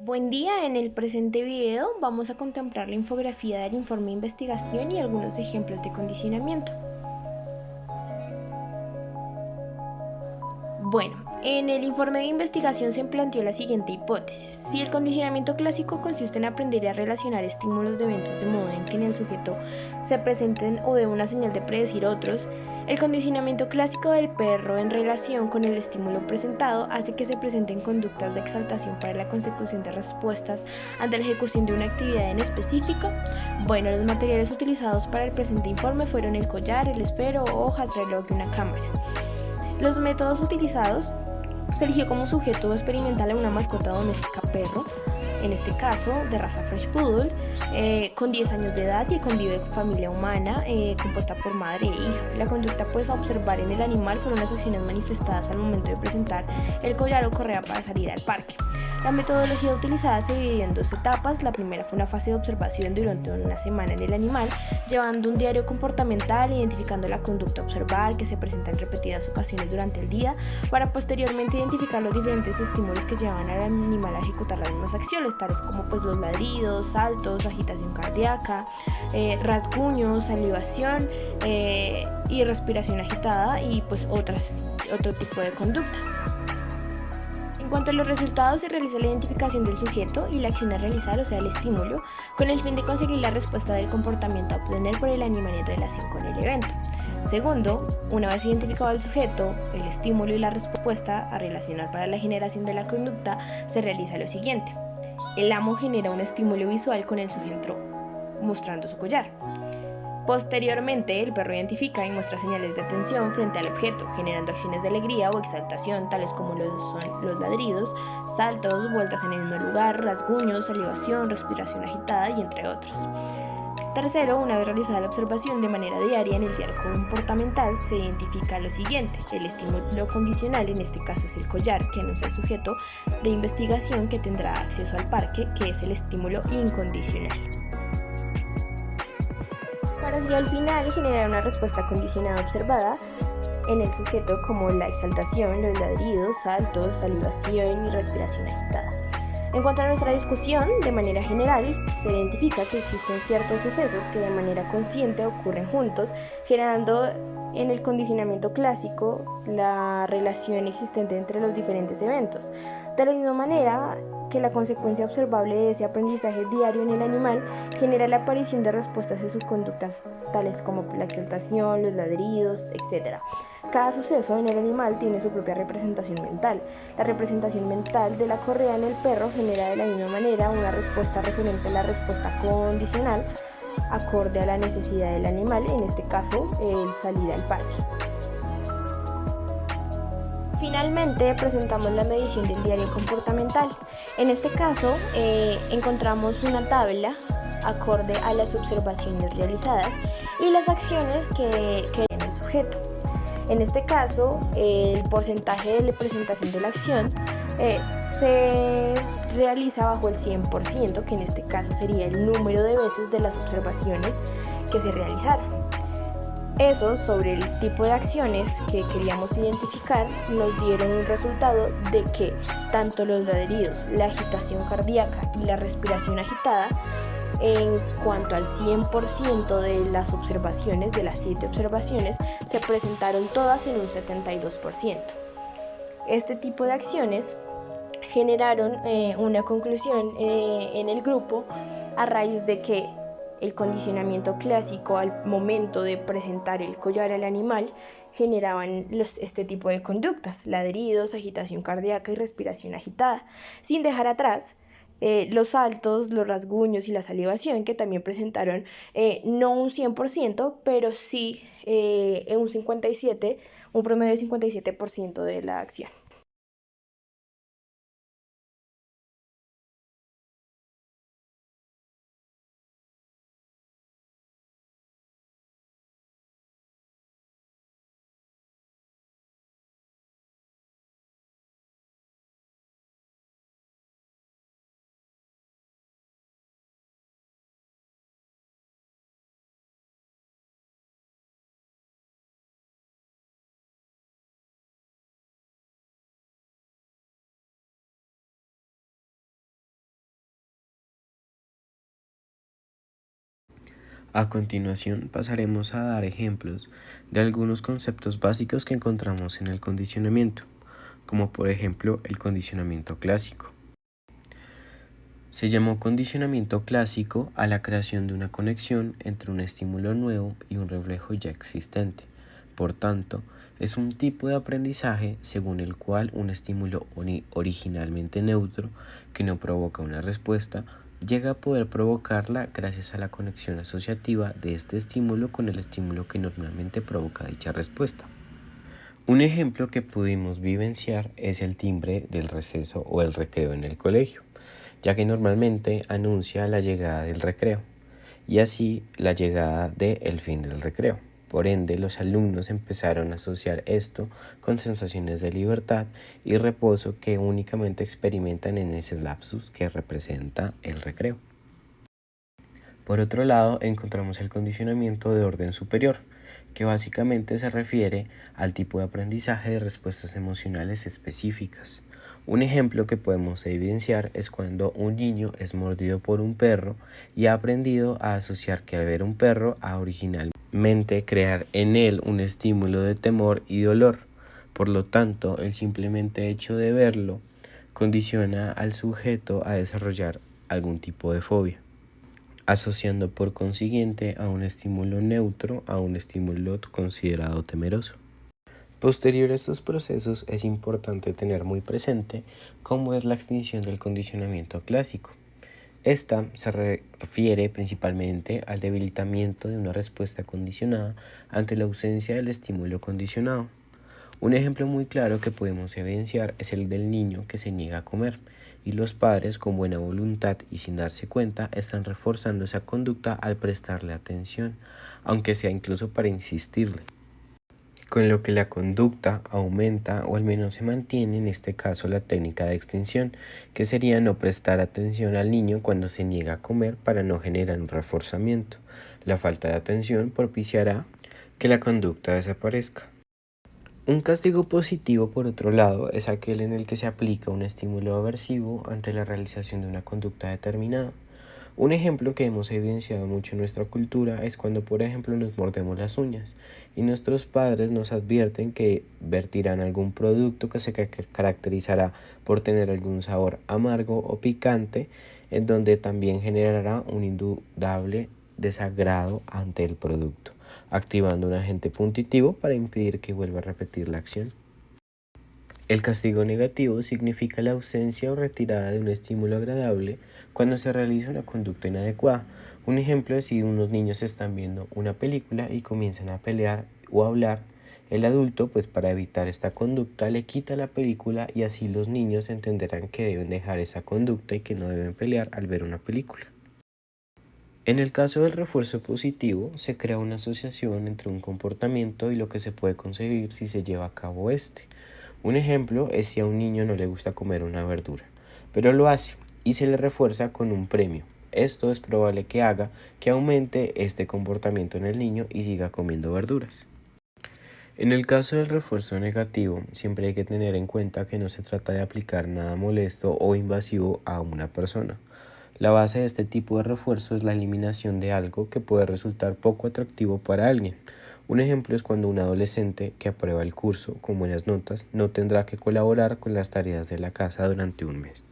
Buen día, en el presente video vamos a contemplar la infografía del informe de investigación y algunos ejemplos de condicionamiento. Bueno, en el informe de investigación se planteó la siguiente hipótesis. Si el condicionamiento clásico consiste en aprender a relacionar estímulos de eventos de modo en que en el sujeto se presenten o de una señal de predecir otros, el condicionamiento clásico del perro en relación con el estímulo presentado hace que se presenten conductas de exaltación para la consecución de respuestas ante la ejecución de una actividad en específico. Bueno, los materiales utilizados para el presente informe fueron el collar, el esfero, hojas, reloj y una cámara. Los métodos utilizados: se eligió como sujeto experimental a una mascota doméstica perro, en este caso de raza French Poodle, con 10 años de edad y convive con familia humana compuesta por madre e hija. La conducta a observar en el animal fueron las acciones manifestadas al momento de presentar el collar o correa para salir al parque. La metodología utilizada se dividió en dos etapas. La primera fue una fase de observación durante una semana en el animal, llevando un diario comportamental, identificando la conducta a observar que se presenta en repetidas ocasiones durante el día, para posteriormente identificar los diferentes estímulos que llevan al animal a ejecutar las mismas acciones, tales como los ladridos, saltos, agitación cardíaca, rasguños, salivación y respiración agitada y otro tipo de conductas. En cuanto a los resultados, se realiza la identificación del sujeto y la acción a realizar, o sea, el estímulo, con el fin de conseguir la respuesta del comportamiento a obtener por el animal en relación con el evento. Segundo, una vez identificado el sujeto, el estímulo y la respuesta a relacionar para la generación de la conducta, se realiza lo siguiente. El amo genera un estímulo visual con el sujeto mostrando su collar. Posteriormente, el perro identifica y muestra señales de atención frente al objeto, generando acciones de alegría o exaltación, tales como son los ladridos, saltos, vueltas en el mismo lugar, rasguños, salivación, respiración agitada y entre otros. Tercero, una vez realizada la observación de manera diaria en el diario comportamental, se identifica lo siguiente: el estímulo condicional, en este caso es el collar, que anuncia al sujeto de investigación que tendrá acceso al parque, que es el estímulo incondicional, para así al final generar una respuesta condicionada observada en el sujeto, como la exaltación, los ladridos, saltos, salivación y respiración agitada. En cuanto a nuestra discusión, de manera general, se identifica que existen ciertos sucesos que de manera consciente ocurren juntos, generando en el condicionamiento clásico la relación existente entre los diferentes eventos. De la misma manera que la consecuencia observable de ese aprendizaje diario en el animal genera la aparición de respuestas de sus conductas, tales como la exaltación, los ladridos, etc. Cada suceso en el animal tiene su propia representación mental. La representación mental de la correa en el perro genera de la misma manera una respuesta referente a la respuesta condicional, acorde a la necesidad del animal, en este caso el salir al parque. Finalmente, presentamos la medición del diario comportamental. En este caso, encontramos una tabla acorde a las observaciones realizadas y las acciones que tiene el sujeto. En este caso, el porcentaje de presentación de la acción se realiza bajo el 100%, que en este caso sería el número de veces de las observaciones que se realizaron. Eso, sobre el tipo de acciones que queríamos identificar, nos dieron un resultado de que tanto los ladridos, la agitación cardíaca y la respiración agitada, en cuanto al 100% de las observaciones, de las 7 observaciones, se presentaron todas en un 72%. Este tipo de acciones generaron una conclusión en el grupo, a raíz de que el condicionamiento clásico al momento de presentar el collar al animal generaban este tipo de conductas: ladridos, agitación cardíaca y respiración agitada, sin dejar atrás los saltos, los rasguños y la salivación, que también presentaron no un 100%, pero sí un promedio de 57% de la acción. A continuación pasaremos a dar ejemplos de algunos conceptos básicos que encontramos en el condicionamiento, como por ejemplo el condicionamiento clásico. Se llamó condicionamiento clásico a la creación de una conexión entre un estímulo nuevo y un reflejo ya existente. Por tanto, es un tipo de aprendizaje según el cual un estímulo originalmente neutro, que no provoca una respuesta, llega a poder provocarla gracias a la conexión asociativa de este estímulo con el estímulo que normalmente provoca dicha respuesta. Un ejemplo que pudimos vivenciar es el timbre del receso o el recreo en el colegio, ya que normalmente anuncia la llegada del recreo y así la llegada del fin del recreo. Por ende, los alumnos empezaron a asociar esto con sensaciones de libertad y reposo que únicamente experimentan en ese lapsus que representa el recreo. Por otro lado, encontramos el condicionamiento de orden superior, que básicamente se refiere al tipo de aprendizaje de respuestas emocionales específicas. Un ejemplo que podemos evidenciar es cuando un niño es mordido por un perro y ha aprendido a asociar que al ver un perro a originalmente crear en él un estímulo de temor y dolor. Por lo tanto, el simplemente hecho de verlo condiciona al sujeto a desarrollar algún tipo de fobia, asociando por consiguiente a un estímulo neutro a un estímulo considerado temeroso. Posterior a estos procesos es importante tener muy presente cómo es la extinción del condicionamiento clásico. Esta se refiere principalmente al debilitamiento de una respuesta condicionada ante la ausencia del estímulo condicionado. Un ejemplo muy claro que podemos evidenciar es el del niño que se niega a comer, y los padres con buena voluntad y sin darse cuenta están reforzando esa conducta al prestarle atención, aunque sea incluso para insistirle, con lo que la conducta aumenta o al menos se mantiene, en este caso la técnica de extinción, que sería no prestar atención al niño cuando se niega a comer para no generar un reforzamiento. La falta de atención propiciará que la conducta desaparezca. Un castigo positivo, por otro lado, es aquel en el que se aplica un estímulo aversivo ante la realización de una conducta determinada. Un ejemplo que hemos evidenciado mucho en nuestra cultura es cuando, por ejemplo, nos mordemos las uñas y nuestros padres nos advierten que vertirán algún producto que se caracterizará por tener algún sabor amargo o picante, en donde también generará un indudable desagrado ante el producto, activando un agente punitivo para impedir que vuelva a repetir la acción. El castigo negativo significa la ausencia o retirada de un estímulo agradable cuando se realiza una conducta inadecuada. Un ejemplo es si unos niños están viendo una película y comienzan a pelear o a hablar. El adulto, pues para evitar esta conducta, le quita la película y así los niños entenderán que deben dejar esa conducta y que no deben pelear al ver una película. En el caso del refuerzo positivo, se crea una asociación entre un comportamiento y lo que se puede conseguir si se lleva a cabo este. Un ejemplo es si a un niño no le gusta comer una verdura, pero lo hace y se le refuerza con un premio. Esto es probable que haga que aumente este comportamiento en el niño y siga comiendo verduras. En el caso del refuerzo negativo, siempre hay que tener en cuenta que no se trata de aplicar nada molesto o invasivo a una persona. La base de este tipo de refuerzo es la eliminación de algo que puede resultar poco atractivo para alguien. Un ejemplo es cuando un adolescente que aprueba el curso con buenas notas no tendrá que colaborar con las tareas de la casa durante un mes.